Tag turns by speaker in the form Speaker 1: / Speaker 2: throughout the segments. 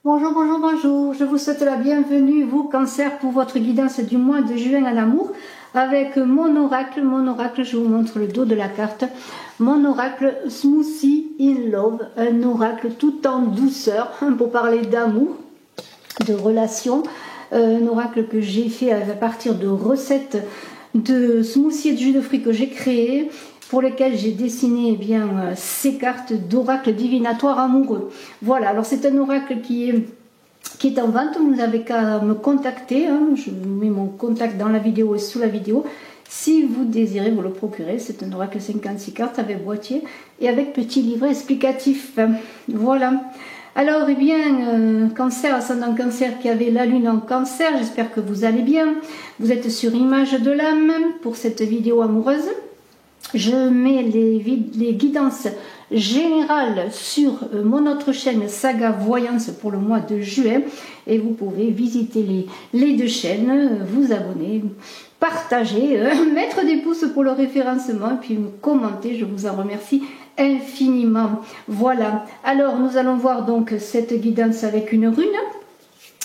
Speaker 1: Bonjour, bonjour, bonjour. Je vous souhaite la bienvenue, vous, Cancer, pour votre guidance du mois de juin à l'amour avec mon oracle. Mon oracle, je vous montre le dos de la carte. Mon oracle Smoothie in Love, un oracle tout en douceur pour parler d'amour, de relations. Un oracle que j'ai fait à partir de recettes de smoothie et de jus de fruits que j'ai créé, pour lesquels j'ai dessiné ces cartes d'oracle divinatoire amoureux. Voilà, alors c'est un oracle qui est en vente. Vous n'avez qu'à me contacter, je mets mon contact dans la vidéo et sous la vidéo. Si vous désirez vous le procurer, c'est un oracle 56 cartes avec boîtier et avec petit livret explicatif. Voilà. Alors, Cancer, ascendant Cancer qui avait la lune en Cancer, j'espère que vous allez bien. Vous êtes sur Image de l'âme pour cette vidéo amoureuse. Je mets les guidances générales sur mon autre chaîne Saga Voyance pour le mois de juin. Et vous pouvez visiter les deux chaînes, vous abonner, partager, mettre des pouces pour le référencement et puis me commenter. Je vous en remercie infiniment. Voilà. Alors, nous allons voir donc cette guidance avec une rune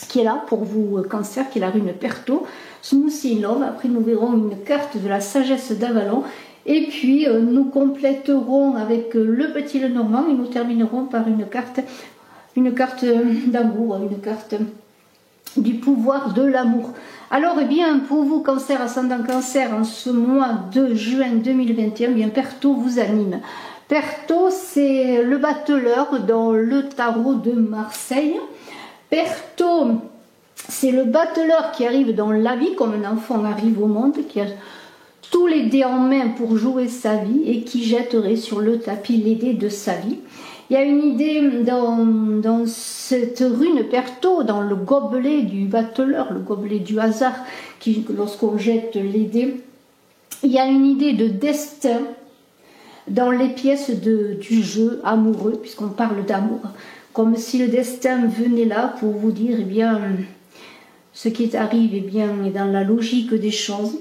Speaker 1: qui est là pour vous, Cancer, qui est la rune Perto. Smoothie in Love. Après, nous verrons une carte de la sagesse d'Avalon. Et puis, nous compléterons avec le petit Lenormand et nous terminerons par une carte d'amour, une carte du pouvoir de l'amour. Alors, pour vous, Cancer, ascendant Cancer, en ce mois de juin 2021, Perto vous anime. Perto, c'est le battleur dans le tarot de Marseille. Perto, c'est le battleur qui arrive dans la vie, comme un enfant arrive au monde, qui a tous les dés en main pour jouer sa vie et qui jetterait sur le tapis les dés de sa vie. Il y a une idée dans cette rune Perto, dans le gobelet du battleur, le gobelet du hasard, qui, lorsqu'on jette les dés, il y a une idée de destin dans les pièces du jeu amoureux, puisqu'on parle d'amour, comme si le destin venait là pour vous dire, ce qui arrive est dans la logique des choses.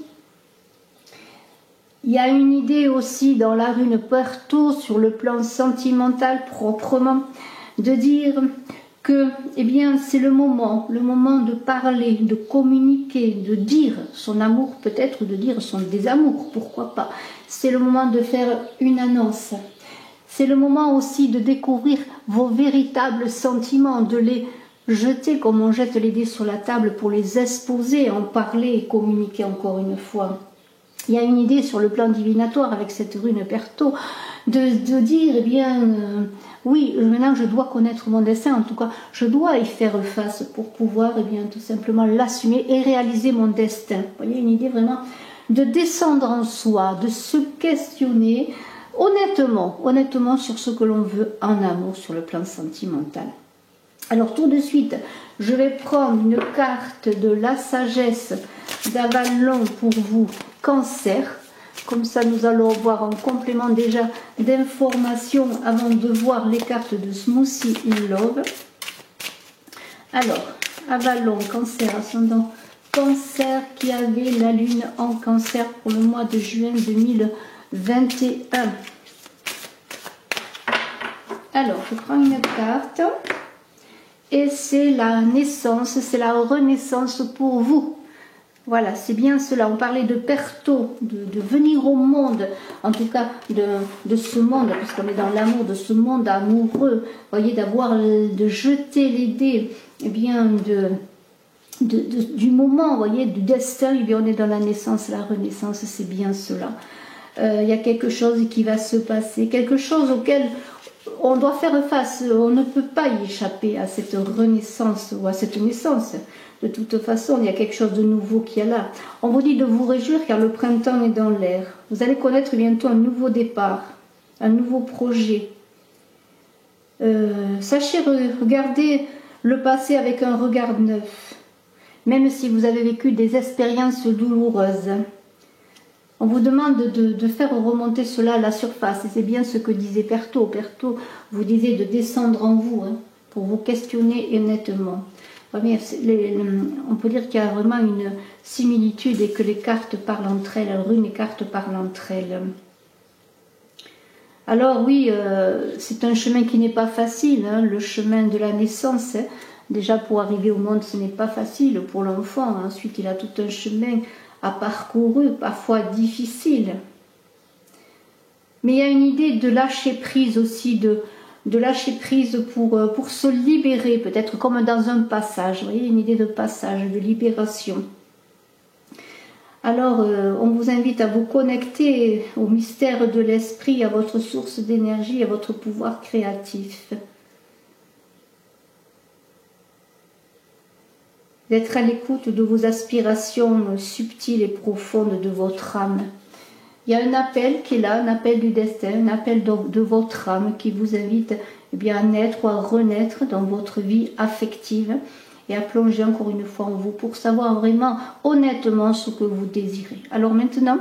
Speaker 1: Il y a une idée aussi dans la rune Perto sur le plan sentimental proprement, de dire que c'est le moment de parler, de communiquer, de dire son amour, peut-être de dire son désamour, pourquoi pas. C'est le moment de faire une annonce. C'est le moment aussi de découvrir vos véritables sentiments, de les jeter comme on jette les dés sur la table pour les exposer, en parler et communiquer encore une fois. Il y a une idée sur le plan divinatoire avec cette rune Perto de dire, oui, maintenant je dois connaître mon destin, en tout cas, je dois y faire face pour pouvoir, tout simplement l'assumer et réaliser mon destin. Vous voyez, une idée vraiment de descendre en soi, de se questionner honnêtement sur ce que l'on veut en amour, sur le plan sentimental. Alors tout de suite, je vais prendre une carte de la sagesse d'Avalon pour vous, Cancer. Comme ça, nous allons voir en complément déjà d'informations avant de voir les cartes de Smoothie in Love. Alors, Avalon, Cancer, ascendant Cancer qui avait la lune en Cancer pour le mois de juin 2021. Alors, je prends une carte. Et c'est la naissance, c'est la renaissance pour vous. Voilà, c'est bien cela. On parlait de Perto, de venir au monde, en tout cas de ce monde, puisqu'on est dans l'amour, de ce monde amoureux. Vous voyez, de jeter les dés, du moment, vous voyez, du destin. On est dans la naissance, la renaissance, c'est bien cela. Il y a quelque chose qui va se passer, quelque chose auquel on doit faire face, on ne peut pas y échapper à cette renaissance ou à cette naissance. De toute façon, il y a quelque chose de nouveau qui est là. On vous dit de vous réjouir car le printemps est dans l'air. Vous allez connaître bientôt un nouveau départ, un nouveau projet. Sachez regarder le passé avec un regard neuf, même si vous avez vécu des expériences douloureuses. On vous demande de faire remonter cela à la surface. Et c'est bien ce que disait Perto. Perto vous disait de descendre en vous, pour vous questionner honnêtement. On peut dire qu'il y a vraiment une similitude et que les cartes parlent entre elles, runes et cartes parlent entre elles. Alors oui, c'est un chemin qui n'est pas facile, le chemin de la naissance, Déjà pour arriver au monde, ce n'est pas facile pour l'enfant. Ensuite, il a tout un chemin à parcourir, parfois difficile. Mais il y a une idée de lâcher prise aussi, de lâcher prise pour se libérer, peut-être comme dans un passage. Vous voyez, une idée de passage, de libération. Alors, on vous invite à vous connecter au mystère de l'esprit, à votre source d'énergie, à votre pouvoir créatif. D'être à l'écoute de vos aspirations subtiles et profondes de votre âme. Il y a un appel qui est là, un appel du destin, un appel de votre âme qui vous invite à naître ou à renaître dans votre vie affective et à plonger encore une fois en vous pour savoir vraiment honnêtement ce que vous désirez. Alors maintenant,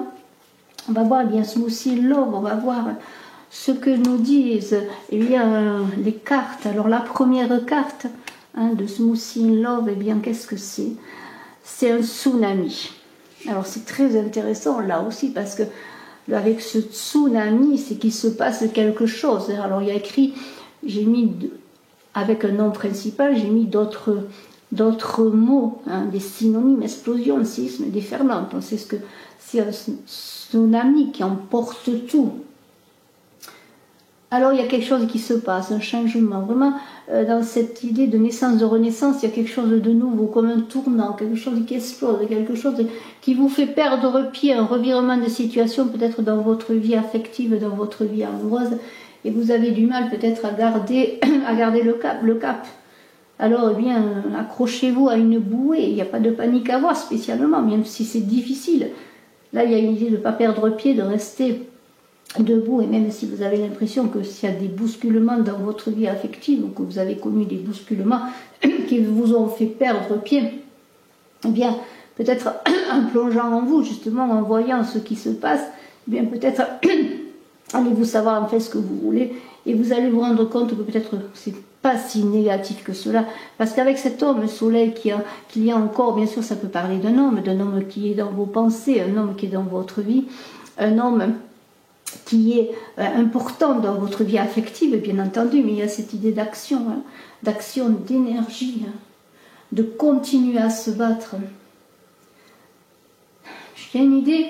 Speaker 1: on va voir Smoothie Love, on va voir ce que nous disent les cartes. Alors la première carte de Smoothie Love, qu'est-ce que c'est? C'est un tsunami. Alors c'est très intéressant là aussi parce que avec ce tsunami, c'est qu'il se passe quelque chose. Alors il y a écrit, j'ai mis avec un nom principal, j'ai mis d'autres mots, des synonymes, explosion, sisme, déferlante. On sait ce que c'est un tsunami qui emporte tout. Alors il y a quelque chose qui se passe, un changement. Vraiment, dans cette idée de naissance, de renaissance, il y a quelque chose de nouveau, comme un tournant, quelque chose qui explose, quelque chose qui vous fait perdre pied, un revirement de situation peut-être dans votre vie affective, dans votre vie amoureuse, et vous avez du mal peut-être à garder le cap. Alors, accrochez-vous à une bouée, il n'y a pas de panique à avoir spécialement, même si c'est difficile. Là, il y a une idée de ne pas perdre pied, de rester debout, et même si vous avez l'impression que s'il y a des bousculements dans votre vie affective, ou que vous avez connu des bousculements qui vous ont fait perdre pied, peut-être en plongeant en vous, justement, en voyant ce qui se passe, peut-être allez-vous savoir en fait ce que vous voulez, et vous allez vous rendre compte que peut-être c'est pas si négatif que cela, parce qu'avec cet homme soleil qu'il y a encore, bien sûr ça peut parler d'un homme qui est dans vos pensées, un homme qui est dans votre vie, un homme qui est important dans votre vie affective, bien entendu, mais il y a cette idée d'action, d'action, d'énergie, de continuer à se battre. Il y a une idée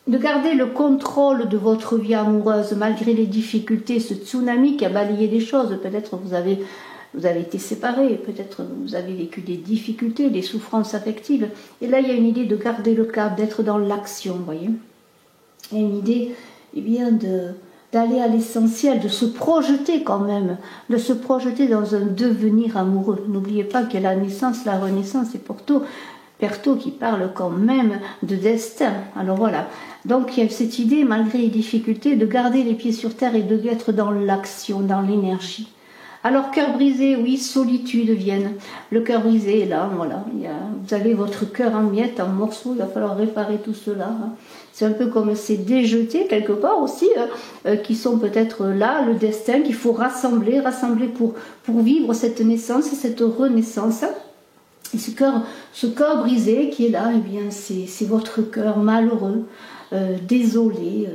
Speaker 1: de garder le contrôle de votre vie amoureuse malgré les difficultés, ce tsunami qui a balayé des choses. Peut-être vous avez été séparés, peut-être vous avez vécu des difficultés, des souffrances affectives. Et là, il y a une idée de garder le cap, d'être dans l'action, vous voyez. Il y a une idée d'aller à l'essentiel, de se projeter quand même, de se projeter dans un devenir amoureux. N'oubliez pas que la naissance, la renaissance, c'est Perto qui parle quand même de destin. Alors voilà, donc il y a cette idée, malgré les difficultés, de garder les pieds sur terre et de être dans l'action, dans l'énergie. Alors cœur brisé, oui, solitude vienne. Le cœur brisé, là, voilà, vous avez votre cœur en miettes, en morceaux, il va falloir réparer tout cela. C'est un peu comme ces déjetés quelque part aussi, qui sont peut-être là, le destin qu'il faut rassembler pour vivre cette naissance, cette renaissance. Et ce cœur brisé qui est là, c'est votre cœur malheureux, désolé.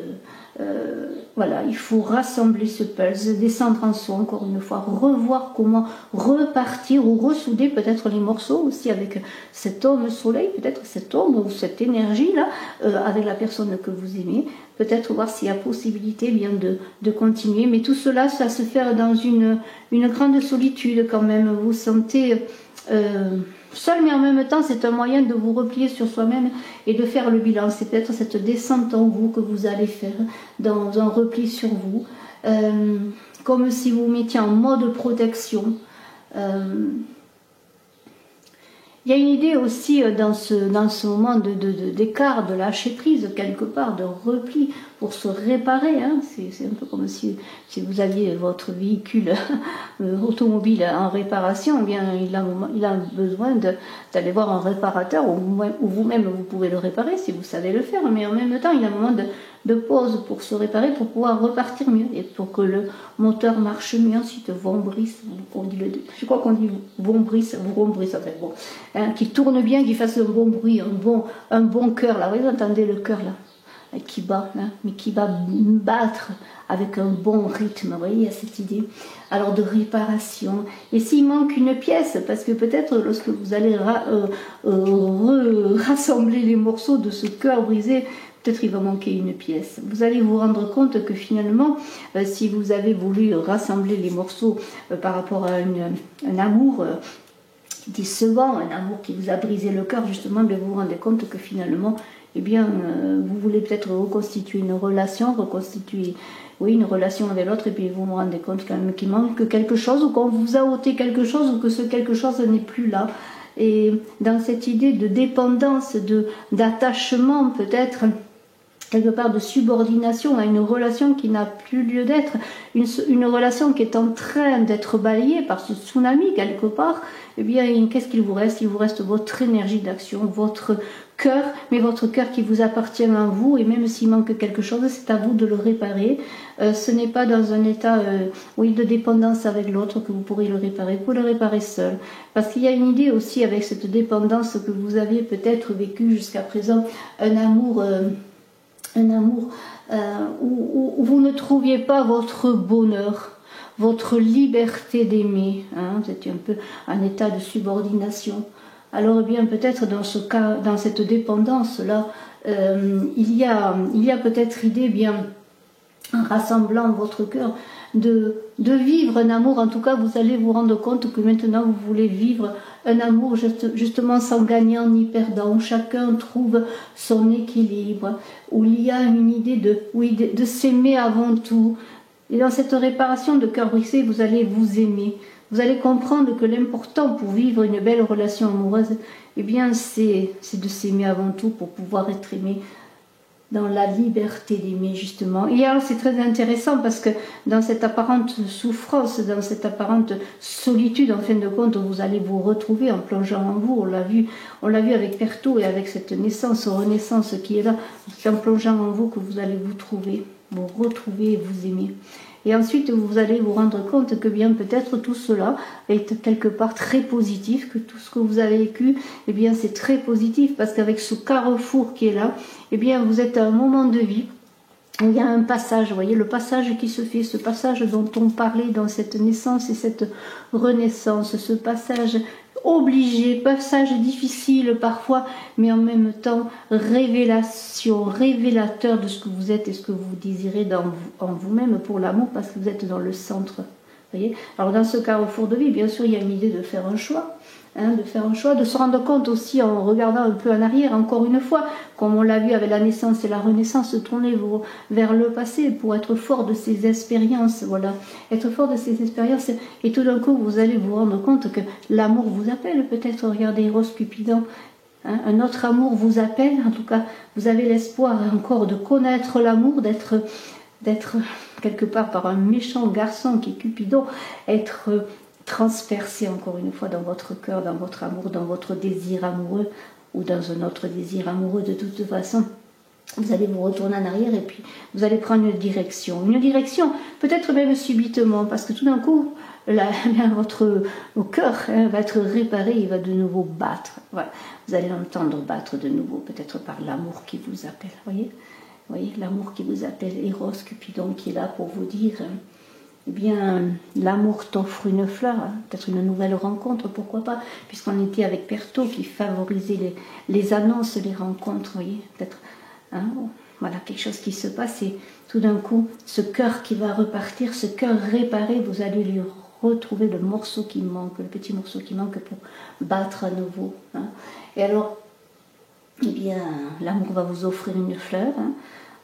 Speaker 1: Voilà, il faut rassembler ce pulse, descendre en soi encore une fois, revoir comment repartir ou ressouder peut-être les morceaux aussi avec cet homme soleil, peut-être cette ombre ou cette énergie là, avec la personne que vous aimez, peut-être voir s'il y a possibilité de continuer, mais tout cela, ça se fait dans une grande solitude quand même, vous vous sentez seul, mais en même temps c'est un moyen de vous replier sur soi-même et de faire le bilan. C'est peut-être cette descente en vous que vous allez faire dans un repli sur vous, comme si vous mettiez en mode protection. Il y a une idée aussi dans ce moment d'écart, de lâcher prise quelque part, de repli pour se réparer. C'est un peu comme si vous aviez votre véhicule automobile en réparation, il a besoin d'aller voir un réparateur ou vous-même vous pouvez le réparer si vous savez le faire, mais en même temps il y a un moment de pause pour se réparer, pour pouvoir repartir mieux et pour que le moteur marche mieux. Ensuite, je crois qu'on dit vombrisse, en fait, bon, qu'il tourne bien, qu'il fasse un bon bruit, un bon cœur là. Vous entendez le cœur là, qui bat, hein, mais qui va battre avec un bon rythme, vous voyez, il y a cette idée. Alors de réparation. Et s'il manque une pièce, parce que peut-être lorsque vous allez rassembler les morceaux de ce cœur brisé, peut-être il va manquer une pièce. Vous allez vous rendre compte que finalement, si vous avez voulu rassembler les morceaux par rapport à un amour décevant, un amour qui vous a brisé le cœur, justement, mais vous vous rendez compte que finalement, eh bien, vous voulez peut-être reconstituer une relation, une relation avec l'autre, et puis vous vous rendez compte quand même qu'il manque quelque chose, ou qu'on vous a ôté quelque chose, ou que ce quelque chose n'est plus là. Et dans cette idée de dépendance, d'attachement peut-être, quelque part de subordination à une relation qui n'a plus lieu d'être, une relation qui est en train d'être balayée par ce tsunami quelque part, eh bien, qu'est-ce qu'il vous reste? Il vous reste votre énergie d'action, votre cœur, mais votre cœur qui vous appartient à vous, et même s'il manque quelque chose, c'est à vous de le réparer. Ce n'est pas dans un état de dépendance avec l'autre que vous pourrez le réparer, vous pouvez le réparer seul. Parce qu'il y a une idée aussi avec cette dépendance que vous avez peut-être vécu jusqu'à présent, un amour où vous ne trouviez pas votre bonheur, votre liberté d'aimer, hein, vous étiez un peu en état de subordination. Alors eh bien peut-être dans ce cas, dans cette dépendance-là, il y a peut-être idée, bien, en rassemblant votre cœur, de vivre un amour. En tout cas, vous allez vous rendre compte que maintenant vous voulez vivre un amour justement sans gagnant ni perdant, où chacun trouve son équilibre, où il y a une idée de s'aimer avant tout. Et dans cette réparation de cœur brisé, vous allez vous aimer. Vous allez comprendre que l'important pour vivre une belle relation amoureuse, eh bien, c'est de s'aimer avant tout pour pouvoir être aimé dans la liberté d'aimer, justement. Et alors, c'est très intéressant parce que dans cette apparente souffrance, dans cette apparente solitude, en fin de compte, vous allez vous retrouver en plongeant en vous. On l'a vu avec Perto et avec cette naissance, renaissance qui est là. C'est en plongeant en vous que vous allez vous trouver, vous retrouver et vous aimer. Et ensuite, vous allez vous rendre compte que bien peut-être tout cela est quelque part très positif, que tout ce que vous avez vécu, eh bien c'est très positif parce qu'avec ce carrefour qui est là, eh bien vous êtes à un moment de vie où il y a un passage, vous voyez, le passage qui se fait, ce passage dont on parlait dans cette naissance et cette renaissance, ce passage obligé, passage difficile parfois, mais en même temps révélateur de ce que vous êtes et ce que vous désirez en vous-même pour l'amour, parce que vous êtes dans le centre. Voyez. Alors dans ce carrefour de vie, bien sûr, il y a une idée de faire un choix. De faire un choix, de se rendre compte aussi en regardant un peu en arrière, encore une fois, comme on l'a vu avec la naissance et la renaissance, tournez-vous vers le passé pour être fort de ces expériences, voilà, être fort de ces expériences, et tout d'un coup vous allez vous rendre compte que l'amour vous appelle, peut-être, regardez Eros Cupidon, un autre amour vous appelle, en tout cas vous avez l'espoir encore de connaître l'amour, d'être quelque part par un méchant garçon qui est Cupidon, être transpercé encore une fois dans votre cœur, dans votre amour, dans votre désir amoureux ou dans un autre désir amoureux. De toute façon, vous allez vous retourner en arrière et puis vous allez prendre une direction peut-être même subitement, parce que tout d'un coup votre cœur va être réparé, il va de nouveau battre. Voilà. Vous allez l'entendre battre de nouveau, peut-être par l'amour qui vous appelle. Voyez, l'amour qui vous appelle, Eros, Cupidon qui est là pour vous dire eh bien, l'amour t'offre une fleur, peut-être une nouvelle rencontre, pourquoi pas, puisqu'on était avec Perto qui favorisait les annonces, les rencontres, vous voyez, peut-être, voilà, quelque chose qui se passe, et tout d'un coup, ce cœur qui va repartir, ce cœur réparé, vous allez lui retrouver le morceau qui manque, le petit morceau qui manque pour battre à nouveau. Et alors, eh bien, l'amour va vous offrir une fleur,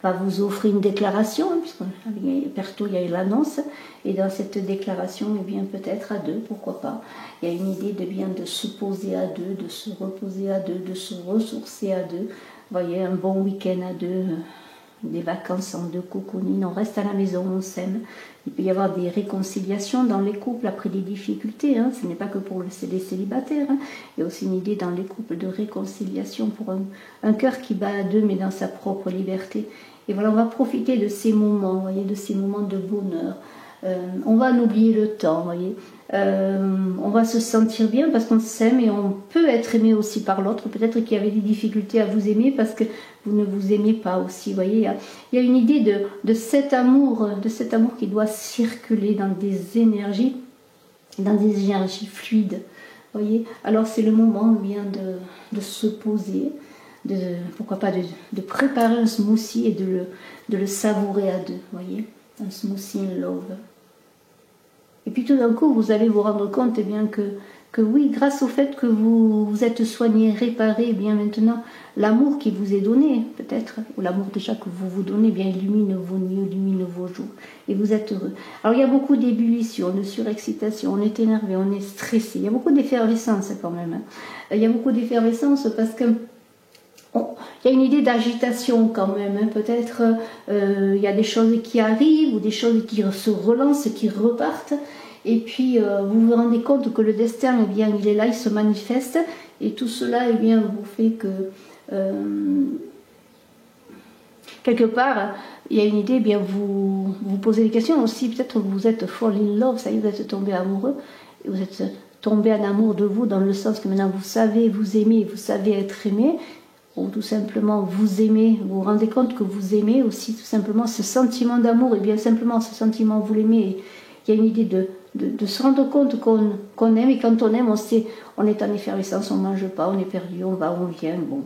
Speaker 1: va vous offrir une déclaration, puisqu'avec Perto il y a eu l'annonce, et dans cette déclaration, eh bien peut-être à deux, pourquoi pas, il y a une idée de se poser à deux, de se reposer à deux, de se ressourcer à deux, vous voyez, un bon week-end à deux, des vacances en deux cocooning, on reste à la maison, on s'aime. Il peut y avoir des réconciliations dans les couples après des difficultés, ce n'est pas que pour les célibataires, il y a aussi une idée dans les couples de réconciliation pour un cœur qui bat à deux mais dans sa propre liberté. Et voilà, on va profiter de ces moments, vous voyez, de ces moments de bonheur, on va en oublier le temps, voyez. On va se sentir bien parce qu'on s'aime et on peut être aimé aussi par l'autre. Peut-être qu'il y avait des difficultés à vous aimer parce que vous ne vous aimez pas aussi. Vous voyez, il y a une idée de cet amour qui doit circuler dans des énergies fluides. Voyez, alors c'est le moment bien de se poser, pourquoi pas de préparer un smoothie et de le savourer à deux. Voyez, un smoothie in love. Et puis tout d'un coup, vous allez vous rendre compte eh bien, que oui, grâce au fait que vous vous êtes soigné, réparé, eh bien maintenant, l'amour qui vous est donné, peut-être, ou l'amour déjà que vous vous donnez, eh bien illumine vos nuits, illumine vos jours, et vous êtes heureux. Alors il y a beaucoup d'ébullition, de surexcitation, on est énervé, on est stressé, il y a beaucoup d'effervescence quand même. Hein. Il y a beaucoup d'effervescence parce que il y a une idée d'agitation quand même, hein. Peut-être il y a des choses qui arrivent ou des choses qui se relancent, qui repartent, et puis vous vous rendez compte que le destin, eh bien, il est là, il se manifeste, et tout cela, eh bien, vous fait que quelque part, il y a une idée, eh bien, vous vous posez des questions aussi, peut-être vous êtes fall in love, ça y est, vous êtes tombé amoureux, et vous êtes tombé en amour de vous, dans le sens que maintenant vous savez vous aimer, vous savez être aimé, ou tout simplement vous aimez, vous vous rendez compte que vous aimez aussi tout simplement ce sentiment d'amour, et bien simplement ce sentiment vous l'aimez, il y a une idée de se rendre compte qu'on aime, et quand on aime, on est en effervescence, on ne mange pas, on est perdu, on va, on vient, bon,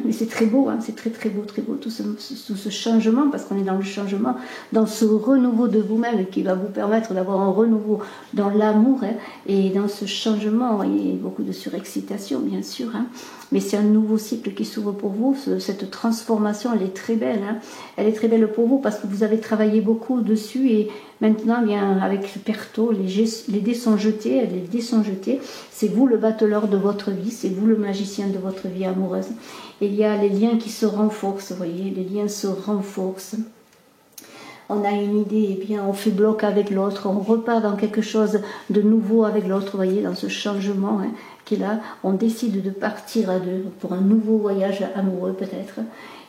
Speaker 1: mais c'est très beau, hein, c'est très beau tout ce changement, parce qu'on est dans le changement, dans ce renouveau de vous-même qui va vous permettre d'avoir un renouveau dans l'amour, hein, et dans ce changement, il y a beaucoup de surexcitation bien sûr, hein, mais c'est un nouveau cycle qui s'ouvre pour vous, cette transformation elle est très belle, hein, elle est très belle pour vous parce que vous avez travaillé beaucoup dessus, et maintenant bien avec Perto, les dés sont jetés, c'est vous le battleur de votre vie, c'est vous le magicien de votre vie amoureuse. Et il y a les liens qui se renforcent, vous voyez, les liens se renforcent. On a une idée, eh bien, on fait bloc avec l'autre, on repart dans quelque chose de nouveau avec l'autre, vous voyez, dans ce changement, hein, qui est là. On décide de partir à deux pour un nouveau voyage amoureux peut-être.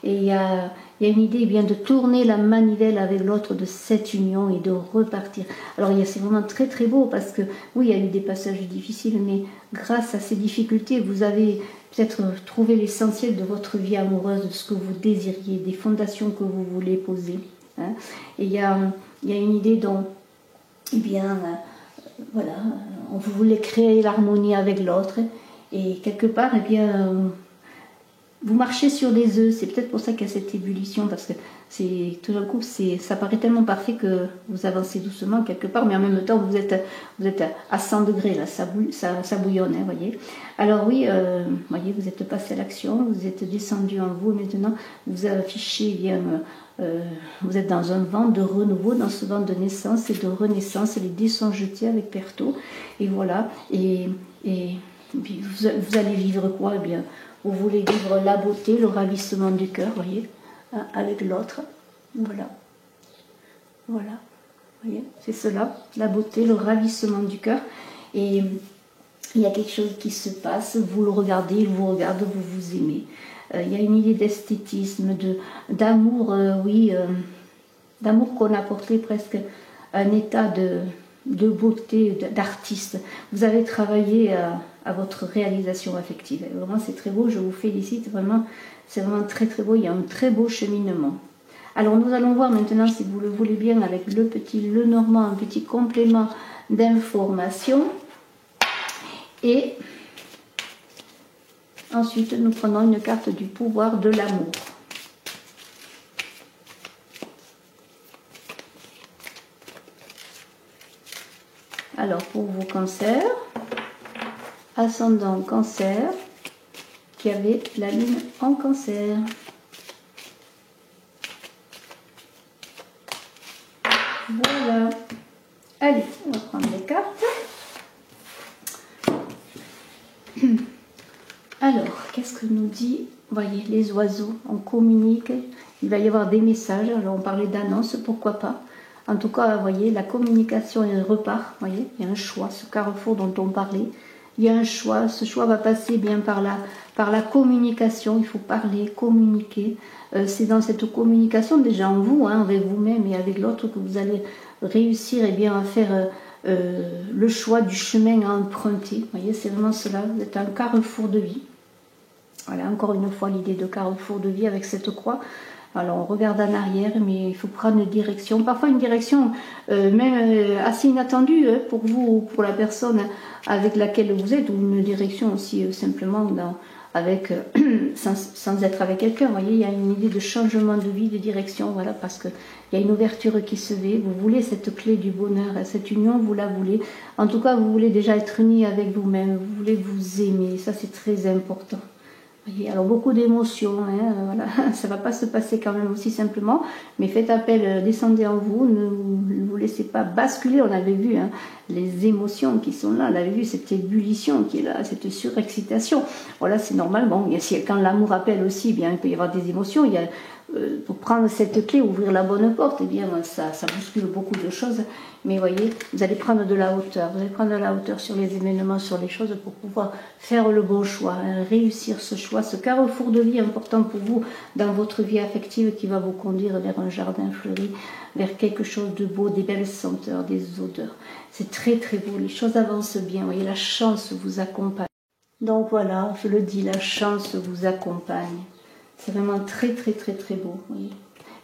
Speaker 1: Et il y a une idée, eh bien, de tourner la manivelle avec l'autre de cette union et de repartir. Alors c'est vraiment très beau parce que oui, il y a eu des passages difficiles, mais grâce à ces difficultés, vous avez peut-être trouvé l'essentiel de votre vie amoureuse, de ce que vous désiriez, des fondations que vous voulez poser. Hein. Et il y a une idée dont, eh bien, voilà, on voulait créer l'harmonie avec l'autre, et quelque part, eh bien, vous marchez sur des œufs. C'est peut-être pour ça qu'il y a cette ébullition, parce que tout d'un coup, ça paraît tellement parfait que vous avancez doucement quelque part, mais en même temps, vous êtes à 100 degrés, là, ça bouillonne, hein, voyez. Alors oui, voyez, vous êtes passé à l'action, vous êtes descendu en vous, et maintenant, vous affichez, eh bien, vous êtes dans un vent de renouveau, dans ce vent de naissance et de renaissance, les dés sont jetés avec Perto, et voilà, et puis vous allez vivre quoi? Eh bien, vous voulez vivre la beauté, le ravissement du cœur, voyez, hein, avec l'autre, voilà, voyez, c'est cela, la beauté, le ravissement du cœur, et il y a quelque chose qui se passe, vous le regardez, il vous regarde, vous vous aimez. Il y a une idée d'esthétisme, d'amour, oui, d'amour qu'on a porté presque un état de beauté, d'artiste. Vous avez travaillé à votre réalisation affective. Et vraiment, c'est très beau, je vous félicite, vraiment, c'est vraiment très beau, il y a un très beau cheminement. Alors, nous allons voir maintenant, si vous le voulez bien, avec le petit Lenormand, un petit complément d'information. Et ensuite, nous prenons une carte du pouvoir de l'amour. Alors, pour vos cancers, ascendant cancer, qui avait la lune en cancer. Voilà. Allez, on va prendre les cartes. Alors, qu'est-ce que nous dit, voyez, les oiseaux, on communique, il va y avoir des messages, alors on parlait d'annonce, pourquoi pas. En tout cas, vous voyez, la communication elle repart, vous voyez, il y a un choix, ce carrefour dont on parlait, il y a un choix, ce choix va passer bien par la communication, il faut parler, communiquer. C'est dans cette communication déjà en vous, hein, avec vous-même et avec l'autre que vous allez réussir eh bien, à faire le choix du chemin à emprunter. Vous voyez, c'est vraiment cela. Vous êtes à un carrefour de vie. Voilà, encore une fois, l'idée de carrefour de vie avec cette croix. Alors, on regarde en arrière, mais il faut prendre une direction. Parfois, une direction même assez inattendue pour vous ou pour la personne avec laquelle vous êtes, ou une direction aussi simplement avec, sans être avec quelqu'un. Vous voyez, il y a une idée de changement de vie, de direction, voilà, parce qu'il y a une ouverture qui se fait. Vous voulez cette clé du bonheur, cette union, vous la voulez. En tout cas, vous voulez déjà être unis avec vous-même, vous voulez vous aimer. Ça, c'est très important. Alors beaucoup d'émotions, hein, voilà. Ça ne va pas se passer quand même aussi simplement, mais faites appel, descendez en vous, ne vous laissez pas basculer. On avait vu hein, les émotions qui sont là, on avait vu cette ébullition qui est là, cette surexcitation. Voilà, c'est normal. Bon, quand l'amour appelle aussi, bien, il peut y avoir des émotions. Il y a, pour prendre cette clé, ouvrir la bonne porte, eh bien, ça bouscule beaucoup de choses. Mais voyez, vous allez prendre de la hauteur. Vous allez prendre de la hauteur sur les événements, sur les choses pour pouvoir faire le bon choix, hein, réussir ce choix, ce carrefour de vie important pour vous dans votre vie affective qui va vous conduire vers un jardin fleuri, vers quelque chose de beau, des belles senteurs, des odeurs. C'est très très beau, les choses avancent bien. Vous voyez, la chance vous accompagne. Donc voilà, je le dis, la chance vous accompagne. C'est vraiment très très très très beau. Oui.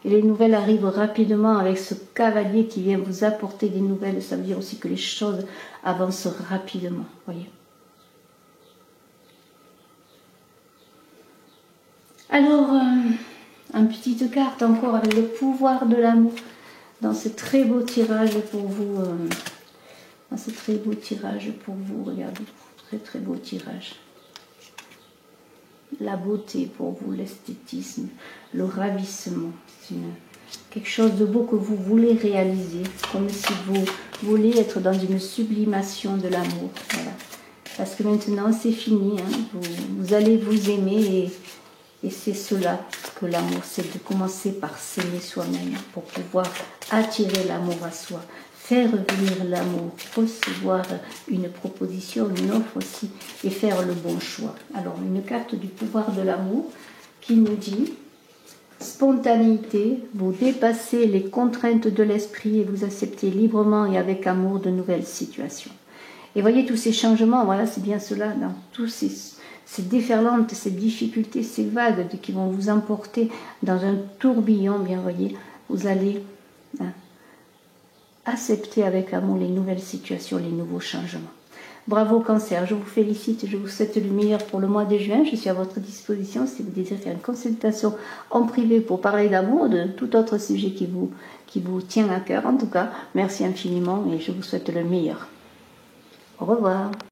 Speaker 1: Et les nouvelles arrivent rapidement avec ce cavalier qui vient vous apporter des nouvelles. Ça veut dire aussi que les choses avancent rapidement. Voyez. Alors, une petite carte encore avec le pouvoir de l'amour dans ce très beau tirage pour vous. Dans ce très beau tirage pour vous. Regardez, très très beau tirage. La beauté pour vous, l'esthétisme, le ravissement. C'est quelque chose de beau que vous voulez réaliser, comme si vous voulez être dans une sublimation de l'amour. Voilà. Parce que maintenant, c'est fini. Hein. Vous allez vous aimer et c'est cela que l'amour, c'est de commencer par s'aimer soi-même pour pouvoir attirer l'amour à soi. Faire venir l'amour, recevoir une proposition, une offre aussi, et faire le bon choix. Alors, une carte du pouvoir de l'amour qui nous dit spontanéité, vous dépassez les contraintes de l'esprit et vous acceptez librement et avec amour de nouvelles situations. Et voyez tous ces changements, voilà, c'est bien cela, dans tous ces déferlantes, ces difficultés, ces vagues qui vont vous emporter dans un tourbillon, bien voyez, vous allez accepter avec amour les nouvelles situations, les nouveaux changements. Bravo Cancer, je vous félicite, je vous souhaite le meilleur pour le mois de juin. Je suis à votre disposition si vous désirez faire une consultation en privé pour parler d'amour ou de tout autre sujet qui vous tient à cœur. En tout cas, merci infiniment et je vous souhaite le meilleur. Au revoir.